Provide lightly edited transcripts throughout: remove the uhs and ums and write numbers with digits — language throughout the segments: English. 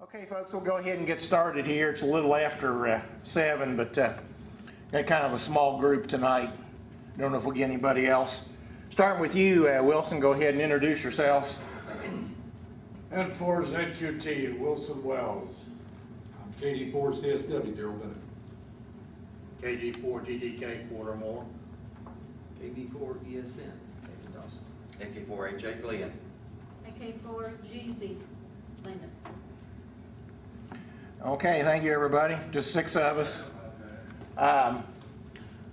Okay, folks, we'll go ahead and get started here. It's a little after 7, but got kind of a small group tonight. Don't know if we'll get anybody else. Starting with you, Wilson, go ahead and introduce yourselves. N4 is NQT, Wilson Wells. I'm KD4 CSW, Daryl Bennett. KG4 GDK Quartermore. KB4 ESN, David Dawson. AK4HA Glenn. AK4 GZ, Linda. Okay, thank you, everybody. Just 6 of us.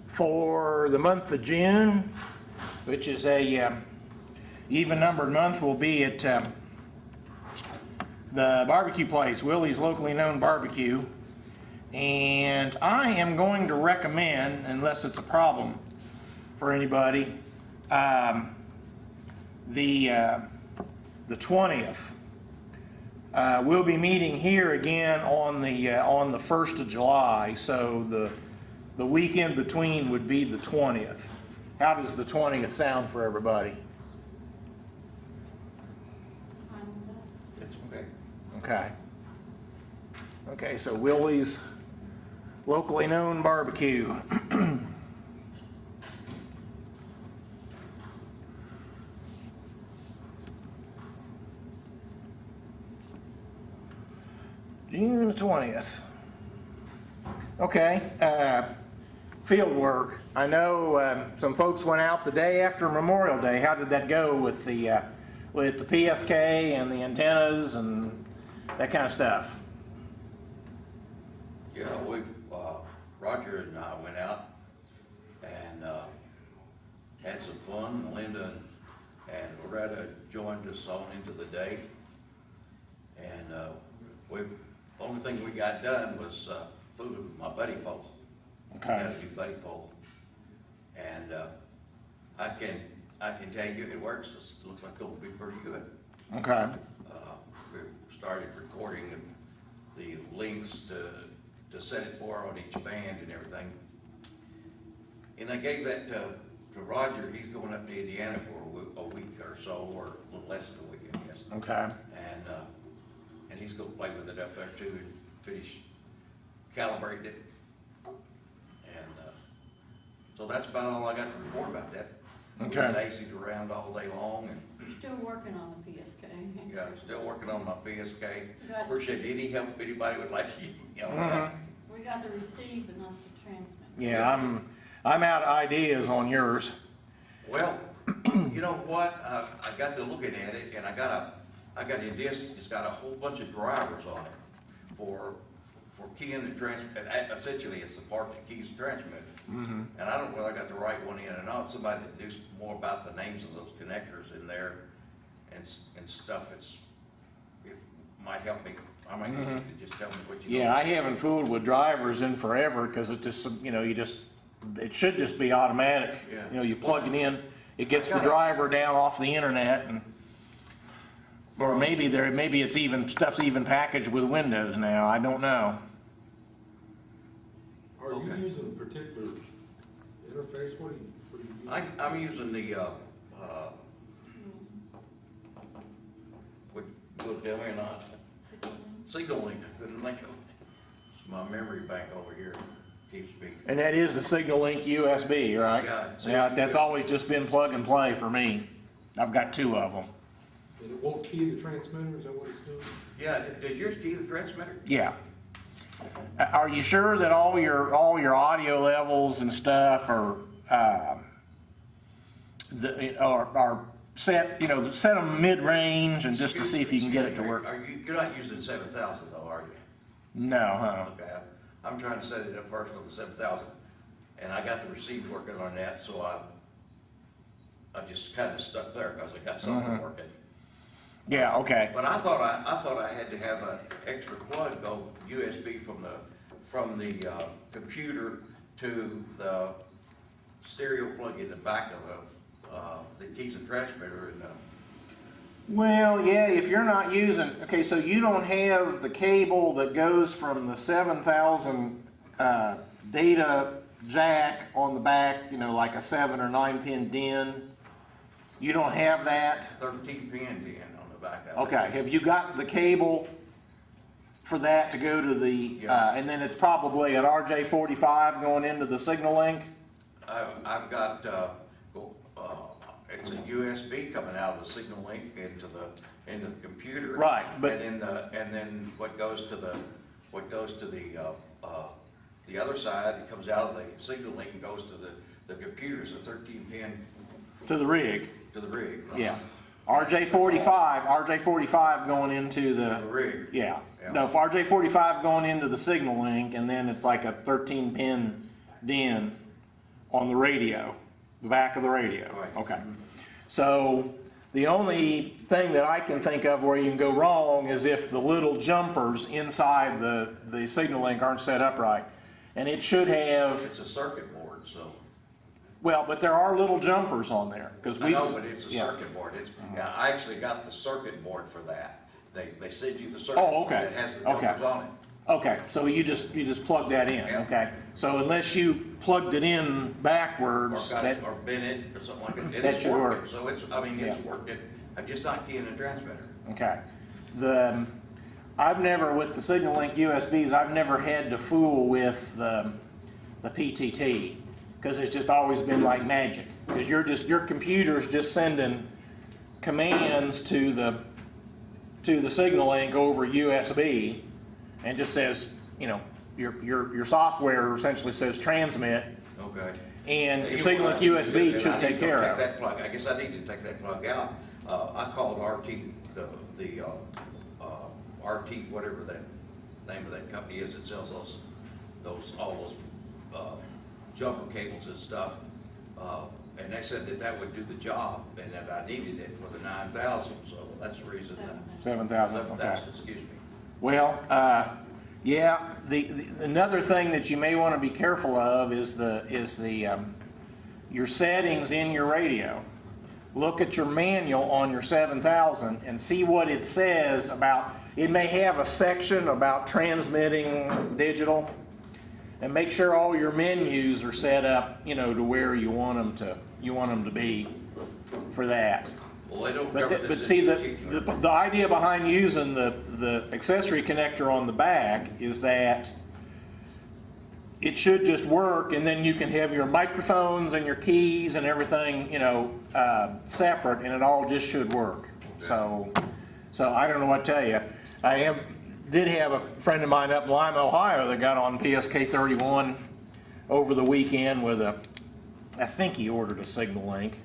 For the month of June, which is a even-numbered month, we'll be at the barbecue place, Willie's Locally Known Barbecue. And I am going to recommend, unless it's a problem for anybody, the 20th. We'll be meeting here again on the 1st of July, so the weekend between would be the 20th. How does the 20th sound for everybody? It's okay. Okay. Okay, so Willie's Locally Known Barbecue. June the 20th. Okay, field work. I know some folks went out the day after Memorial Day. How did that go with the PSK and the antennas and that kind of stuff? Yeah, Roger and I went out and had some fun. Linda and Loretta joined us on into the day. And only thing we got done was food with my buddy pole. Okay. Had a new buddy pole. And I can tell you it works. It looks like it'll be pretty good. Okay. We started recording the links to set it for on each band and everything. And I gave that to Roger. He's going up to Indiana for a week or so, or a little less than a week, I guess. Okay. And he's going to play with it up there too and finish calibrating it. And so that's about all I got to report about that. Okay. We daisied around all day long, and We're still working on the PSK. yeah, still working on my PSK. Good. Appreciate any help anybody would like to, We got the receive but not the transmit. Yeah, I'm out of ideas on yours. Well, you know what? I got to looking at it, and I got a disc. It's got a whole bunch of drivers on it for keying the transmit. Essentially, it's the part that keys the transmitter. Mm-hmm. And I don't know whether I got the right one in or not. Somebody that knows more about the names of those connectors in there and stuff. It might help me. I might need you to just tell me what you know. Yeah, I haven't fooled with drivers in forever because it just, it should just be automatic. Yeah. You plug it in, it gets the driver down off the internet, or maybe it's stuff's even packaged with Windows now. I don't know. Are you Okay. using a particular interface? What are you using? I'm using the, what, will it tell me or not? Signal link. I couldn't think of it. My memory bank over here keeps me. And that is the Signal Link USB, right? Yeah, it's Yeah, USB. that's always just been plug and play for me. I've got 2 of them. And it won't key the transmitter, is that what it's doing? Yeah, does yours key the transmitter? Yeah. Are you sure that all your audio levels and stuff are set? Set them mid range and just to see if you can get it to work. You're not using 7,000 though, are you? No, huh? Okay, I'm trying to set it up first on the 7,000, and I got the receiver working on that, so I just kind of stuck there because I got something working. Yeah. Okay. But I thought I had to have an extra plug go USB from the computer to the stereo plug in the back of the keys and transmitter. And Well, yeah. If you're not using, okay, so you don't have the cable that goes from the 7,000 data jack on the back, like a 7 or 9 pin DIN. You don't have that. 13 pin in on the back of it. Okay. Have you got the cable for that to go to the, Yeah. and then it's probably an RJ45 going into the signal link? I've got, it's a USB coming out of the signal link into the computer. Right, but- And then what goes to the other side, it comes out of the signal link and goes to the computer, it's a 13-pin To the rig, to the rig. yeah. RJ45 going into The rig. yeah. Yeah. No, if RJ45 going into the signal link, and then it's like a 13-pin DIN on the radio, the back of the radio. Right. Okay. So the only thing that I can think of where you can go wrong is if the little jumpers inside the signal link aren't set up right. And it should have, It's a circuit board, so. well, but there are little jumpers on there, because I we've. know, but it's a yeah. circuit board. Yeah, I actually got the circuit board for that. They send you the circuit Oh, board okay. that has the Okay. jumpers on it. Okay, so you just plug that in, Yeah. okay? So unless you plugged it in Or backwards, got that, it, or bent it, or something like that. And That it's should working, work. so it's Yeah. working. I'm just not keying the transmitter. okay. I've never, with the Signal Link USBs, I've never had to fool with the PTT, because it's just always been like magic. Because your computer's just sending commands to the Signal Link over USB, and just says, your software essentially says transmit, Okay. and Yeah, the Signal Link USB then I should need take to care take of it. that plug. I guess I need to take that plug out. I called RT, RT, whatever that name of that company is that sells all those jumper cables and stuff. And they said that would do the job, and that I needed it for the 9,000, so that's the reason. 7,000, okay. 7,000, excuse me. Well, yeah, another thing that you may want to be careful of is your settings in your radio. Look at your manual on your 7000 and see what it says about, it may have a section about transmitting digital, and make sure all your menus are set up, to where you want them to be for that. Well, they don't But, cover but this see, in the particular. idea behind using the accessory connector on the back is that it should just work, and then you can have your microphones and your keys and everything, separate, and it all just should work. So I don't know what to tell you. Did have a friend of mine up in Lima, Ohio that got on PSK 31 over the weekend with I think he ordered a Signal Link,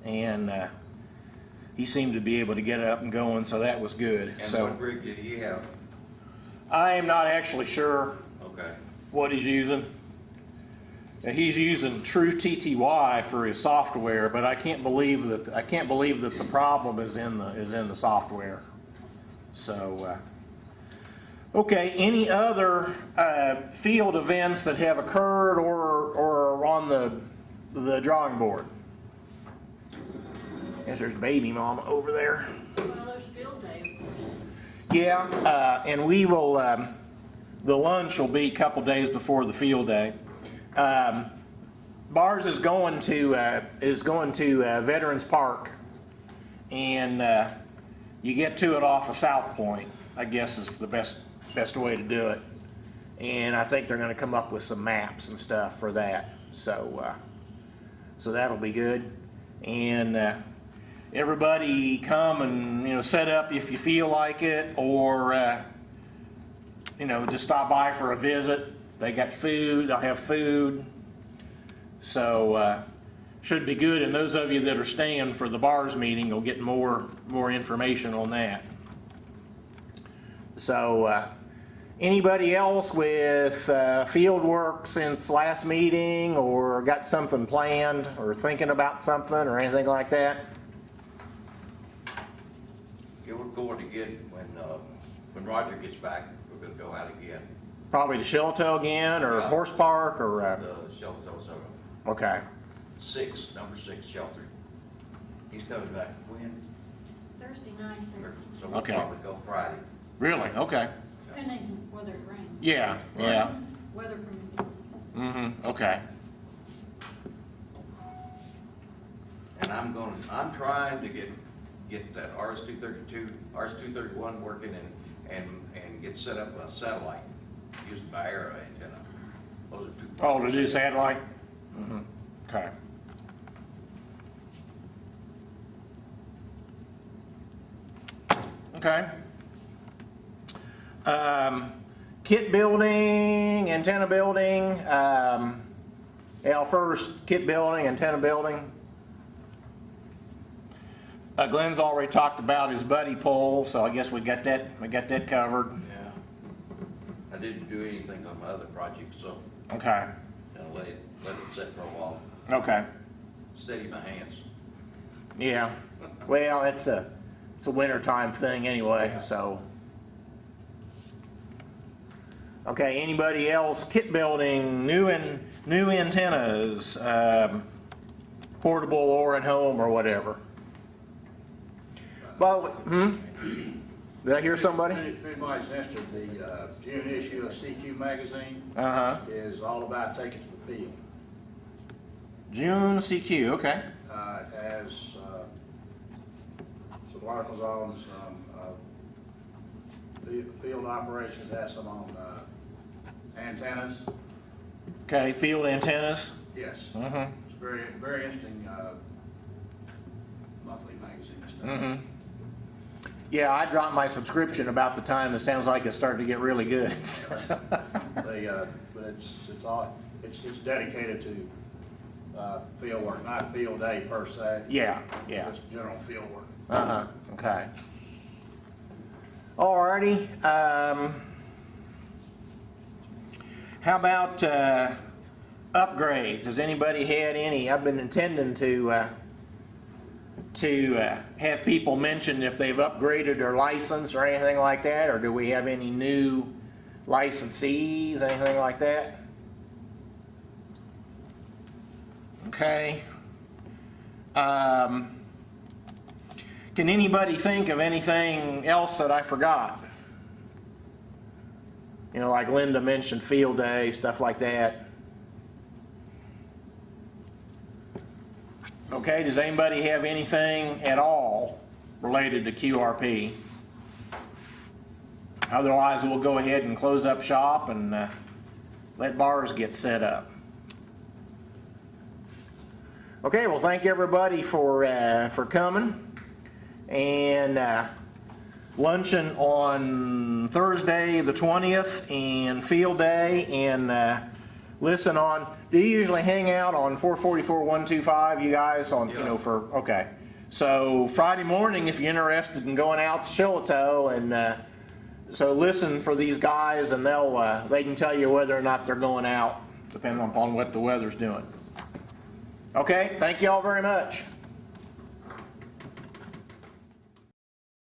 and he seemed to be able to get it up and going, so that was good. And So what rig did he have? I am not actually sure Okay. what he's using. He's using True TTY for his software, but I can't believe that the problem is in the software. So okay, any other field events that have occurred or are on the drawing board? Yes, there's baby mama over there. Well, there's field day, of course. Yeah, and we will, the lunch will be a couple days before the field day. Bars is going to Veterans Park, and you get to it off of South Point, I guess is the best way to do it. And I think they're gonna come up with some maps and stuff for that, so that'll be good. And everybody come and, set up if you feel like it, or, just stop by for a visit. They got food, they'll have food. So, should be good. And those of you that are staying for the bars meeting will get more information on that. So, anybody else with field work since last meeting, or got something planned, or thinking about something, or anything like that? Yeah, we're going again when Roger gets back, we're gonna go out again. Probably to Shelto again, or Yeah. Horse Park, or, The shelter, okay. number 6 shelter. He's coming back when? Thursday night, there, So we'll Okay. probably go Friday. Really? Okay. depending on whether it rains. Yeah, yeah. Weather permitting. Okay. And I'm trying to get that RS-232, RS-231 working and get could set up a satellite using by arrow antenna. Those are two. Oh, to do satellite? Mm-hmm. Okay. Okay. Kit building, antenna building, first kit building, antenna building. Glenn's already talked about his buddy pole, so I guess we got that covered. Yeah. I didn't do anything on my other project, so Okay. I'll let it sit for a while. Okay. Steady my hands. Yeah. Well, it's a wintertime thing anyway, Yeah. so. Okay, anybody else? Kit building, new antennas, portable or at home or whatever. Well, did I hear somebody? If anybody's interested, the June issue of CQ magazine is all about taking to the field. June CQ, okay. It has some articles on some field operations, it has some on antennas. Okay, field antennas. Yes. Mm-hmm. It's a very, very interesting monthly magazine this time. Mm-hmm. Yeah, I dropped my subscription about the time it sounds like it's starting to get really good. But it's dedicated to field work, not field day per se. Yeah. Just general field work. Okay. Alrighty. How about upgrades? Has anybody had any? I've been intending to have people mention if they've upgraded their license or anything like that, or do we have any new licensees, anything like that? Okay. Can anybody think of anything else that I forgot? You know, like Linda mentioned, field day, stuff like that. Okay, does anybody have anything at all related to QRP? Otherwise, we'll go ahead and close up shop and let bars get set up. Okay, well, thank everybody for coming. And luncheon on Thursday the 20th and field day, and listen on. Do you usually hang out on 444-125, you guys, on, Yeah. you know, for, okay. So Friday morning, if you're interested in going out to Shiloh, and so listen for these guys, and they can tell you whether or not they're going out, depending upon what the weather's doing. Okay, thank you all very much.